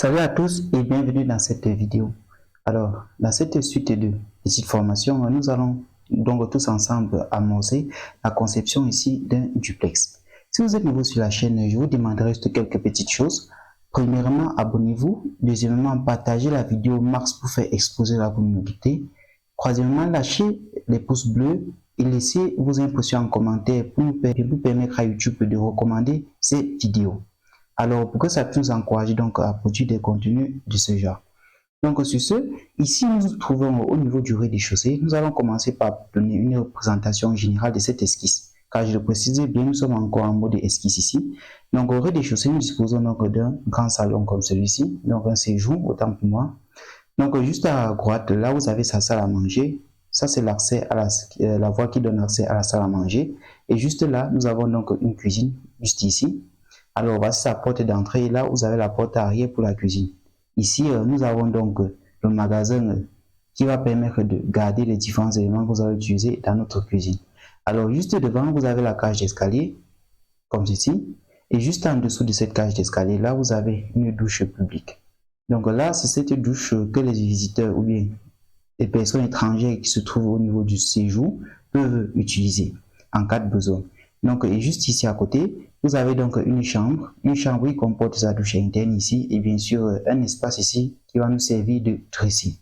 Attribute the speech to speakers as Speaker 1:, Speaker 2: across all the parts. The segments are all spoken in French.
Speaker 1: Salut à tous et bienvenue dans cette vidéo. Alors, dans cette suite de petites formations, nous allons donc tous ensemble amorcer la conception ici d'un duplex. Si vous êtes nouveau sur la chaîne, je vous demanderai juste quelques petites choses. Premièrement, abonnez-vous. Deuxièmement, partagez la vidéo max pour faire exploser la communauté. Troisièmement, lâchez les pouces bleus et laissez vos impressions en commentaire pour nous permettre à YouTube de recommander ces vidéos. Alors, pour que ça puisse nous encourager donc à produire des contenus de ce genre. Donc, sur ce, ici, nous nous trouvons au niveau du rez-de-chaussée. Nous allons commencer par donner une représentation générale de cette esquisse. Car je le précise bien, nous sommes encore en mode esquisse ici. Donc, au rez-de-chaussée, nous disposons donc d'un grand salon comme celui-ci. Donc, un séjour, autant pour moi. Donc, juste à droite, là, vous avez sa salle à manger. Ça, c'est l'accès à la voie qui donne accès à la salle à manger. Et juste là, nous avons donc une cuisine, juste ici. Alors, voici sa porte d'entrée. Là, vous avez la porte arrière pour la cuisine. Ici, nous avons donc le magasin qui va permettre de garder les différents éléments que vous allez utiliser dans notre cuisine. Alors, juste devant, vous avez la cage d'escalier, comme ceci. Et juste en dessous de cette cage d'escalier, là, vous avez une douche publique. Donc là, c'est cette douche que les visiteurs ou bien les personnes étrangères qui se trouvent au niveau du séjour peuvent utiliser en cas de besoin. Donc, et juste ici à côté, vous avez donc une chambre qui comporte sa douche interne ici et bien sûr un espace ici qui va nous servir de dressing.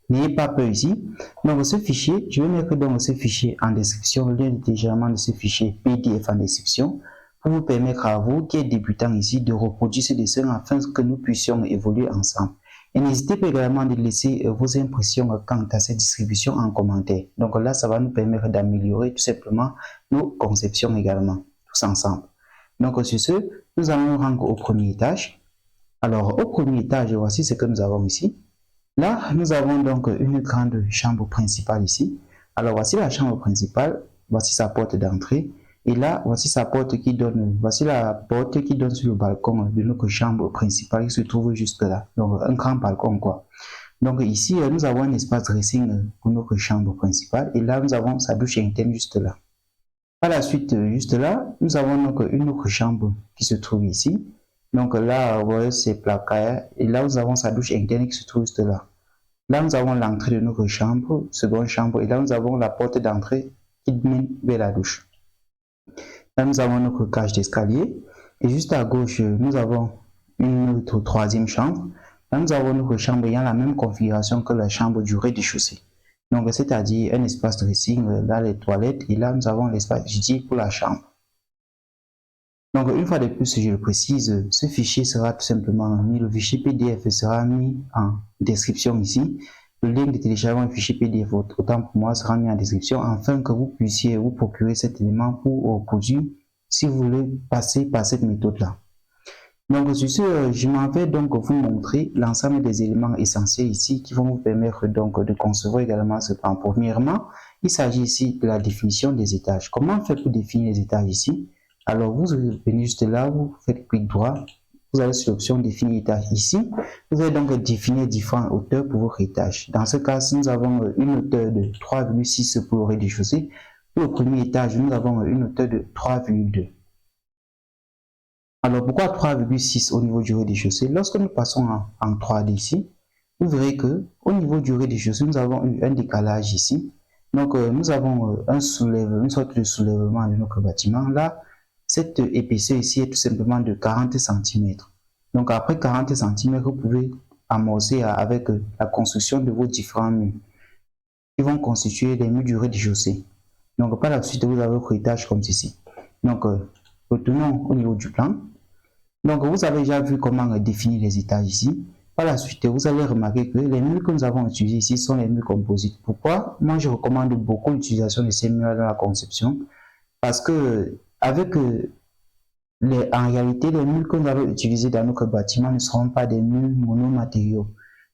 Speaker 1: N'ayez pas peur ici. Donc ce fichier, je vais mettre donc ce fichier en description, le lien de téléchargement de ce fichier PDF en description pour vous permettre à vous qui êtes débutant ici de reproduire ce dessin afin que nous puissions évoluer ensemble. Et n'hésitez pas également de laisser vos impressions quant à cette distribution en commentaire. Donc là, ça va nous permettre d'améliorer tout simplement nos conceptions également, tous ensemble. Donc sur ce, nous allons nous rendre au premier étage. Alors au premier étage, voici ce que nous avons ici. Là, nous avons donc une grande chambre principale ici. Alors voici la chambre principale, voici sa porte d'entrée. Et là, voici sa porte qui donne, voici la porte qui donne sur le balcon de notre chambre principale qui se trouve juste là. Donc un grand balcon quoi. Donc ici, nous avons un espace dressing pour notre chambre principale. Et là, nous avons sa douche interne juste là. Par la suite, juste là, nous avons donc une autre chambre qui se trouve ici. Donc là, vous voyez ces placards. Et là, nous avons sa douche interne qui se trouve juste là. Là, nous avons l'entrée de notre chambre, seconde chambre. Et là, nous avons la porte d'entrée qui mène vers la douche. Là, nous avons notre cage d'escalier. Et juste à gauche, nous avons une autre troisième chambre. Là, nous avons notre chambre ayant la même configuration que la chambre du rez-de-chaussée. Donc, c'est-à-dire un espace dressing, là, les toilettes. Et là, nous avons l'espace dédié pour la chambre. Donc, une fois de plus, je le précise, ce fichier sera tout simplement mis, le fichier PDF sera mis en description ici. Le lien de téléchargement du fichier PDF, autant pour moi, sera mis en description afin que vous puissiez vous procurer cet élément pour produire si vous voulez passer par cette méthode-là. Donc, sur ce, je m'en vais donc vous montrer l'ensemble des éléments essentiels ici qui vont vous permettre donc de concevoir également ce plan. Premièrement, il s'agit ici de la définition des étages. Comment faire pour définir les étages ici? Alors, vous venez juste là, vous faites clic droit, vous allez sur l'option définir étage ici. Vous allez donc définir différentes hauteurs pour votre étage. Dans ce cas, nous avons une hauteur de 3,6 pour le rez-de-chaussée. Pour le premier étage, nous avons une hauteur de 3,2. Alors, pourquoi 3,6 au niveau du rez-de-chaussée? Lorsque nous passons en 3D ici, vous verrez que au niveau du rez-de-chaussée, nous avons eu un décalage ici. Donc, nous avons une sorte de soulèvement de notre bâtiment. Là, cette épaisseur ici est tout simplement de 40 cm. Donc après 40 cm, vous pouvez amorcer avec la construction de vos différents murs qui vont constituer les murs du rez-de-chaussée. Donc par la suite, vous avez votre étage comme ceci. Donc retournons au niveau du plan. Donc vous avez déjà vu comment définir les étages ici. Par la suite, vous allez remarquer que les murs que nous avons utilisés ici sont les murs composites. Pourquoi? Moi, je recommande beaucoup l'utilisation de ces murs dans la conception parce que avec en réalité, les murs que nous allons utiliser dans notre bâtiment ne seront pas des murs monomatériaux.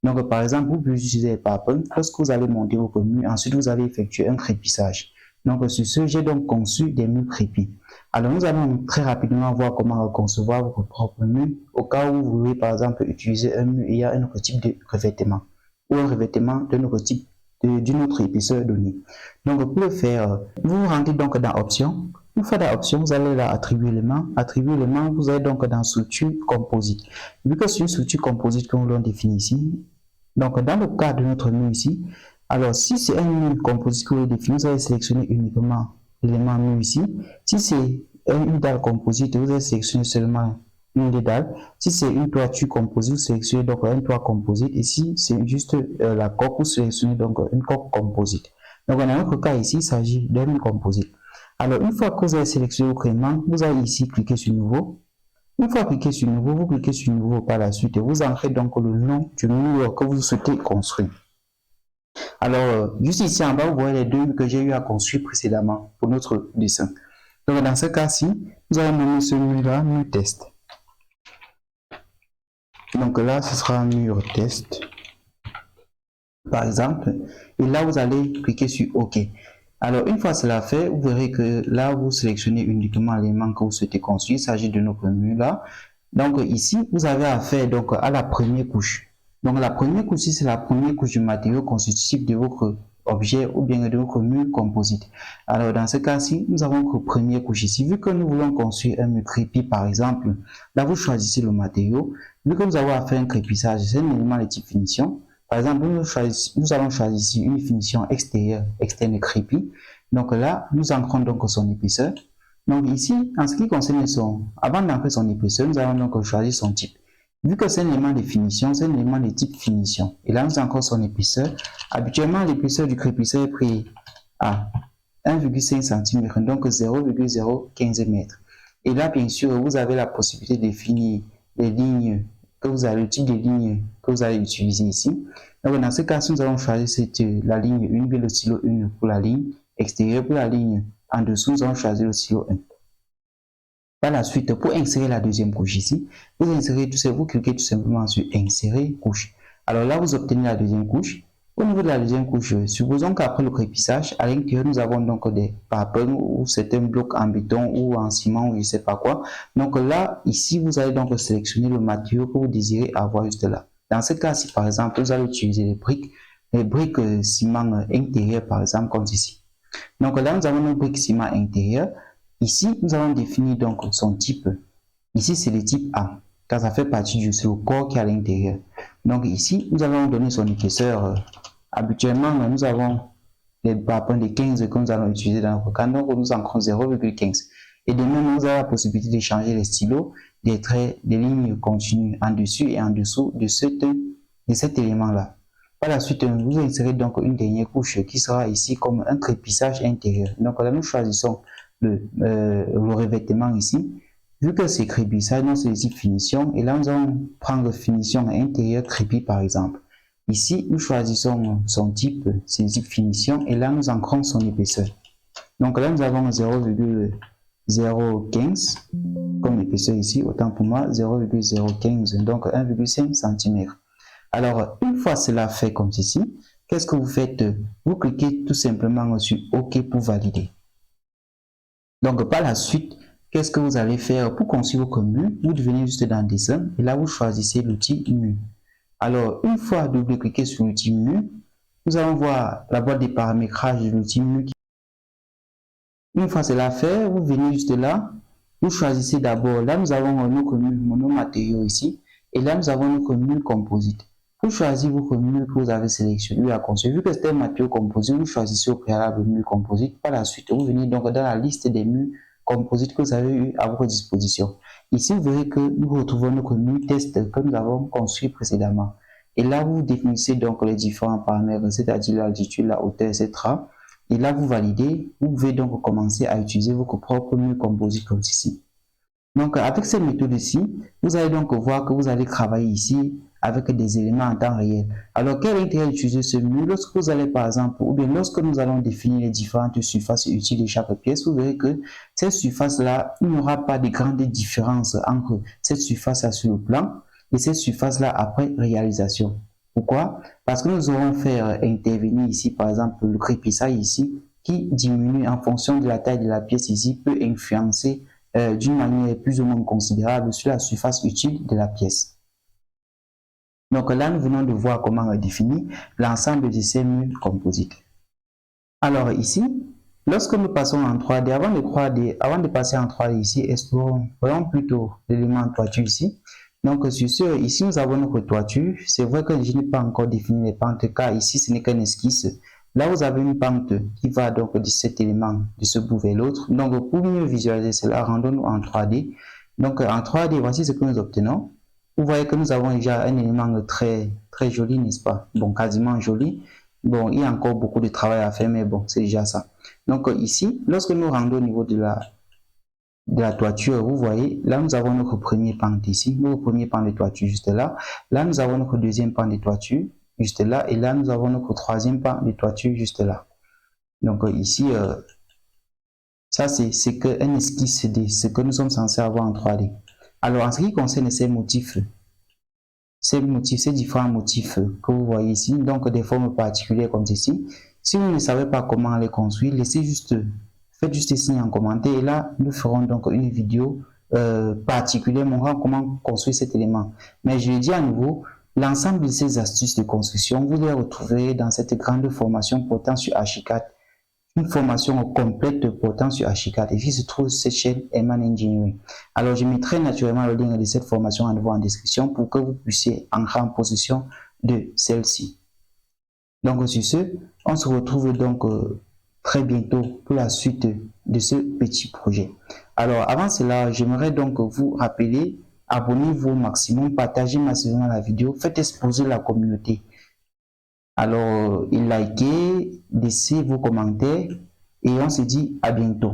Speaker 1: Donc, par exemple, vous pouvez utiliser les parpaings. Lorsque vous allez monter votre mur, ensuite vous allez effectuer un crépissage. Donc, sur ce, j'ai donc conçu des murs crépis. Alors, nous allons très rapidement voir comment concevoir votre propre mur au cas où vous voulez, par exemple, utiliser un mur ayant un autre type de revêtement ou un revêtement d'un autre type d'une autre épaisseur donnée. Donc, pour le faire, vous vous rendez donc dans Options. une fois dans l'option, vous allez là attribuer l'élément. Attribuer l'élément, vous allez donc dans structure composite. Vu que c'est une structure composite que nous l'on définit ici, donc dans le cas de notre mu ici, alors si c'est un mu composite que vous définissez, vous allez sélectionner uniquement l'élément mu ici. Si c'est une dalle composite, vous allez sélectionner seulement une des dalles. Si c'est une toiture composite, vous sélectionnez donc un toit composite. Et si c'est juste la coque, vous sélectionnez donc une coque composite. Donc dans notre cas ici, il s'agit d'un mur composite. Alors une fois que vous avez sélectionné votre élément, vous allez ici cliquer sur nouveau. Une fois cliqué sur nouveau, vous cliquez sur nouveau par la suite et vous entrez donc le nom du mur que vous souhaitez construire. Alors, juste ici en bas, vous voyez les deux murs que j'ai eu à construire précédemment pour notre dessin. Donc, dans ce cas-ci, nous allons nommer ce mur-là mur test. Donc là, ce sera un mur test, par exemple. Et là, vous allez cliquer sur OK. Alors, une fois cela fait, vous verrez que là, vous sélectionnez uniquement l'élément que vous souhaitez construire. Il s'agit de notre mur là. Donc ici, vous avez affaire donc à la première couche. Donc la première couche, c'est la première couche du matériau constitutif de votre objet ou bien de votre mur composite. Alors dans ce cas-ci, nous avons notre première couche ici. Vu que nous voulons construire un mur crépi par exemple, là vous choisissez le matériau. Vu que nous avons affaire à un crépissage, c'est un élément de type finition. Par exemple, nous allons choisir ici une finition extérieure, externe crépi. Donc là, nous entrons donc son épaisseur. Donc ici, en ce qui concerne avant d'entrer son épaisseur, nous allons donc choisir son type. Vu que c'est un élément de finition, c'est un élément de type finition. Et là, nous avons encore son épaisseur. Habituellement, l'épaisseur du crépisseur est pris à 1,5 cm, donc 0,015 m. Et là, bien sûr, vous avez la possibilité de définir les lignes que vous allez, le type de ligne que vous allez utiliser ici. Donc, dans ce cas, nous allons choisir la ligne 1, bien le stylo 1 pour la ligne extérieure, pour la ligne en dessous, nous allons choisir le stylo 1. Par la suite, pour insérer la deuxième couche ici, vous cliquez tout simplement sur insérer couche. Alors là, vous obtenez la deuxième couche. Au niveau de la deuxième couche, supposons qu'après le crépissage, à l'intérieur, nous avons donc des papins ou c'est un bloc en béton ou en ciment ou je ne sais pas quoi. Donc là, ici, vous allez donc sélectionner le matériau que vous désirez avoir juste là. Dans ce cas, si par exemple, vous allez utiliser les briques ciment intérieur par exemple, comme ici. Donc là, nous avons nos briques ciment intérieur. Ici, nous allons définir donc son type. Ici, c'est le type A, car ça fait partie du corps qui est à l'intérieur. Donc ici, nous allons donner son épaisseur. Habituellement, nous avons les papins de 15 que nous allons utiliser dans notre cas. Donc nous en 0,15. Et de même, nous avons la possibilité de changer les stylos, des traits, des lignes continues en dessus et en dessous de cet élément-là. Par la suite, vous insérez donc une dernière couche qui sera ici comme un crépissage intérieur. Donc là, nous choisissons le revêtement ici. Vu que c'est crépissage, non, c'est ici finition. Et là, nous allons prendre finition intérieure crépi par exemple. Ici, nous choisissons son type, c'est ici finition. Et là, nous ancrons son épaisseur. Donc là, nous avons 0,015 comme épaisseur ici, autant pour moi, 0,015, donc 1,5 cm. Alors, une fois cela fait comme ceci, qu'est-ce que vous faites? Vous cliquez tout simplement sur OK pour valider. Donc, par la suite, qu'est-ce que vous allez faire pour construire votre mur? Vous devenez juste dans dessin et là, vous choisissez l'outil mur. Alors, une fois double-cliqué sur l'outil mur, nous allons voir la boîte de paramétrage de l'outil mur. Une fois cela fait, vous venez juste là, vous choisissez d'abord, là nous avons nos matériaux ici, et là nous avons notre mur composite. Pour choisir votre mur que vous avez sélectionné à construire, vu que c'est un matériau composite, vous choisissez au préalable le mur composite. Par la suite, vous venez donc dans la liste des murs composites que vous avez eu à votre disposition. Ici, vous verrez que nous retrouvons notre mur test que nous avons construit précédemment. Et là, vous définissez donc les différents paramètres, c'est-à-dire l'altitude, la hauteur, etc. Et là, vous validez, vous pouvez donc commencer à utiliser votre propre mur composite comme ceci. Donc, avec cette méthode ici, vous allez donc voir que vous allez travailler ici avec des éléments en temps réel. Alors, quel intérêt d'utiliser ce mur? Lorsque vous allez, par exemple, ou bien lorsque nous allons définir les différentes surfaces utiles de chaque pièce, vous verrez que cette surface-là, il n'y aura pas de grandes différences entre cette surface-là sur le plan et cette surface-là après réalisation. Pourquoi? Parce que nous aurons fait intervenir ici, par exemple, le crépissage ici, qui diminue en fonction de la taille de la pièce ici, peut influencer d'une manière plus ou moins considérable sur la surface utile de la pièce. Donc là, nous venons de voir comment définir l'ensemble de ces murs composites. Alors ici, Lorsque nous passons en 3D, avant de passer en 3D ici, voyons plutôt l'élément toiture ici. Donc sur ce, ici nous avons notre toiture. C'est vrai que je n'ai pas encore défini les pentes car ici ce n'est qu'un esquisse. Là vous avez une pente qui va donc de cet élément de ce bout vers l'autre. Donc pour mieux visualiser cela, rendons-nous en 3D. Donc en 3D, voici ce que nous obtenons. Vous voyez que nous avons déjà un élément très joli, n'est-ce pas? Bon, quasiment joli. Bon, il y a encore beaucoup de travail à faire, mais bon, c'est déjà ça. Donc ici, lorsque nous rendons au niveau de la toiture, vous voyez, là nous avons notre premier pan ici, notre premier pan de toiture juste là. Là nous avons notre deuxième pan de toiture juste là, et là nous avons notre troisième pan de toiture juste là. Donc ici, ça c'est qu'un esquisse de ce que nous sommes censés avoir en 3D. Alors en ce qui concerne ces motifs, ces différents motifs que vous voyez ici, donc des formes particulières comme ceci. Si vous ne savez pas comment les construire, faites juste signe en commentaire et là, nous ferons donc une vidéo particulière montrant comment construire cet élément. Mais je le dis à nouveau, l'ensemble de ces astuces de construction, vous les retrouverez dans cette grande formation portant sur Archicad, une formation complète portant sur Archicad. Et ici se trouve cette chaîne Eman Engineering. Alors je mettrai naturellement le lien de cette formation à nouveau en description pour que vous puissiez entrer en possession de celle-ci. Donc sur ce, on se retrouve donc très bientôt pour la suite de ce petit projet. Alors avant cela, j'aimerais donc vous rappeler, abonnez-vous au maximum, partagez massivement la vidéo, faites exploser la communauté. Alors, likez, laissez vos commentaires et on se dit à bientôt.